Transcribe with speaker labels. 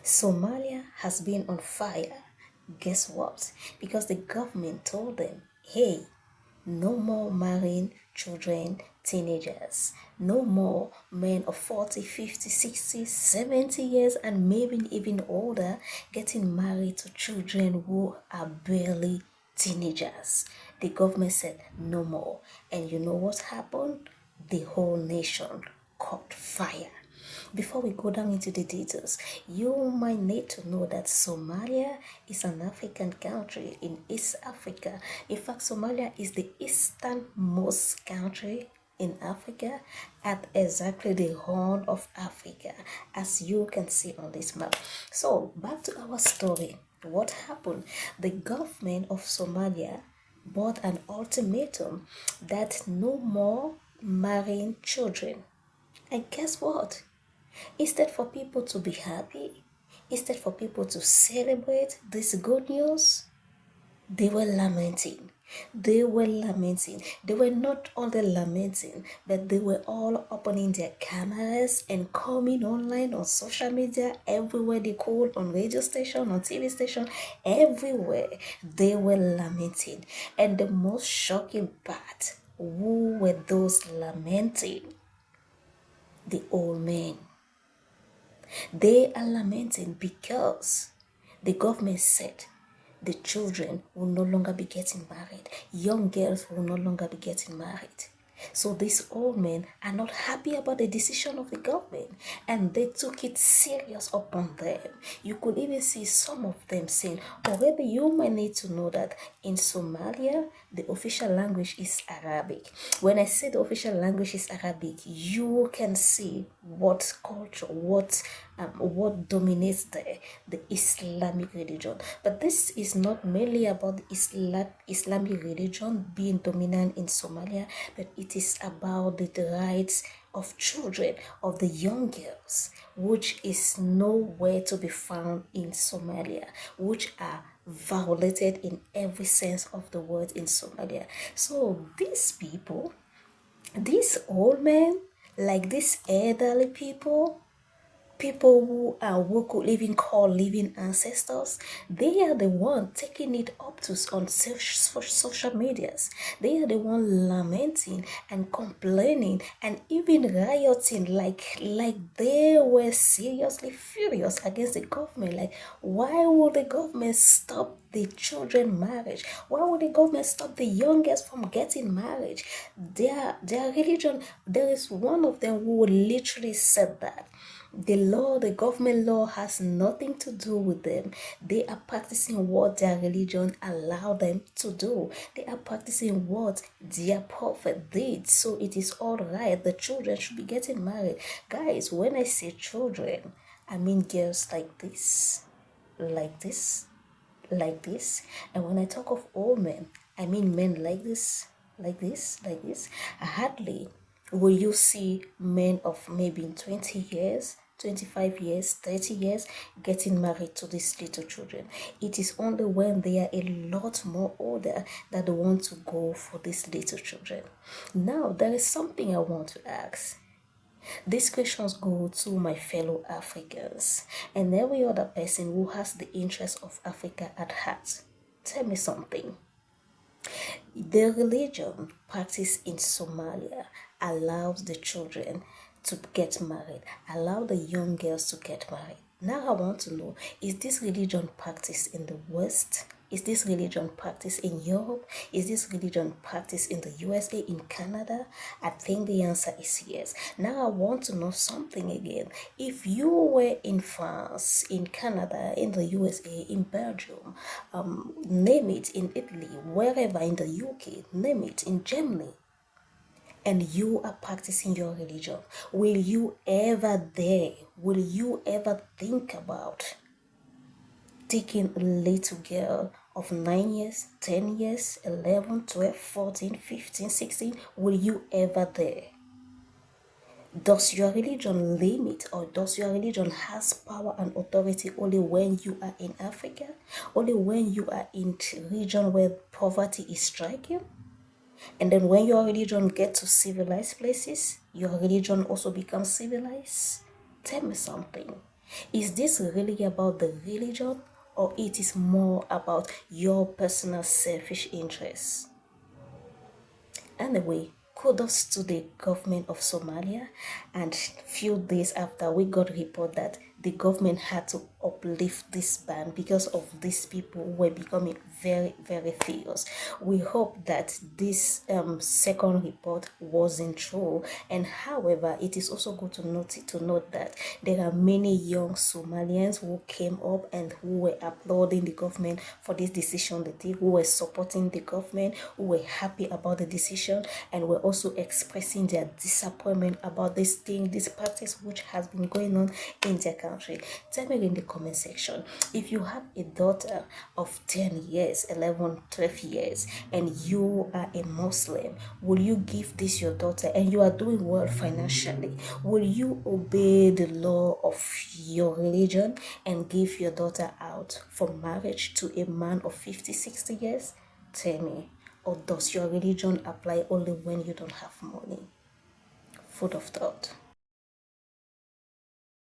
Speaker 1: Somalia has been on fire. Guess what? Because the government told them, hey, no more marrying children, teenagers. No more men of 40, 50, 60, 70 years and maybe even older getting married to children who are barely teenagers. The government said no more. And you know what happened? The whole nation caught fire. Before we go down into the details, you might need to know that Somalia is an African country in East Africa. In fact, Somalia is the easternmost country in Africa at exactly the Horn of Africa, as you can see on this map. So, back to our story. What happened? The government of Somalia brought an ultimatum that no more marrying children. And guess what? Instead for people to be happy, instead for people to celebrate this good news, they were lamenting. They were lamenting. They were not only lamenting, but they were all opening their cameras and coming online on social media, everywhere they could, on radio station, on TV station, everywhere. They were lamenting. And the most shocking part, who were those lamenting? The old men. They are lamenting because the government said the children will no longer be getting married. Young girls will no longer be getting married. So these old men are not happy about the decision of the government and they took it serious upon them. You could even see some of them saying, already you might need to know that in Somalia, the official language is Arabic. When I say the official language is Arabic, you can see what culture, what dominates there, the Islamic religion. But this is not merely about the Islamic religion being dominant in Somalia, but it is about the rights of children, of the young girls, which is nowhere to be found in Somalia, which are violated in every sense of the word in Somalia. So these people, these old men, like these elderly people who could even call living ancestors, they are the one taking it up to on social medias. They are the one lamenting and complaining and even rioting like they were seriously furious against the government. Like, why would the government stop the children marriage? Why would the government stop the youngest from getting married? Their religion, there is one of them who literally said that the government law has nothing to do with them. They are practicing what their religion allow them to do. They are practicing what their prophet did. So it is all right. The children should be getting married. Guys, when I say children, I mean girls like this, like this, like this. And when I talk of old men, I mean men like this, like this, like this. Hardly will you see men of maybe 20 years, 25 years, 30 years getting married to these little children. It is only when they are a lot more older that they want to go for these little children. Now, there is something I want to ask. These questions go to my fellow Africans and every other person who has the interest of Africa at heart. Tell me something. The religion practiced in Somalia allows the children to get married, allow the young girls to get married. Now I want to know, is this religion practiced in the West? Is this religion practiced in Europe? Is this religion practiced in the USA, in Canada? I think the answer is yes. Now I want to know something again. If you were in France, in Canada, in the USA, in Belgium, name it, in Italy, wherever, in the UK, name it, in Germany, and you are practicing your religion, will you ever think about taking a little girl of 9 years, 10 years, 11, 12, 14, 15, 16? Will you ever dare? Does your religion limit, or does your religion has power and authority only when you are in Africa? Only when you are in region where poverty is striking? And then when your religion gets to civilized places, your religion also becomes civilized? Tell me something. Is this really about the religion, or it is more about your personal selfish interests? Anyway, kudos to the government of Somalia. And few days after, we got a report that the government had to uplift this ban because of these people who were becoming very, very furious. We hope that this second report wasn't true. And however, it is also good to note that there are many young Somalians who came up and who were applauding the government for this decision they took, who were supporting the government, who were happy about the decision, and were also expressing their disappointment about this thing, this practice which has been going on in their country. Tell me in the comment section, if you have a daughter of 10 years, 11, 12 years, and you are a Muslim, will you give this your daughter, and you are doing well financially, will you obey the law of your religion and give your daughter out for marriage to a man of 50, 60 years? Tell me. Or does your religion apply only when you don't have money? Food of thought.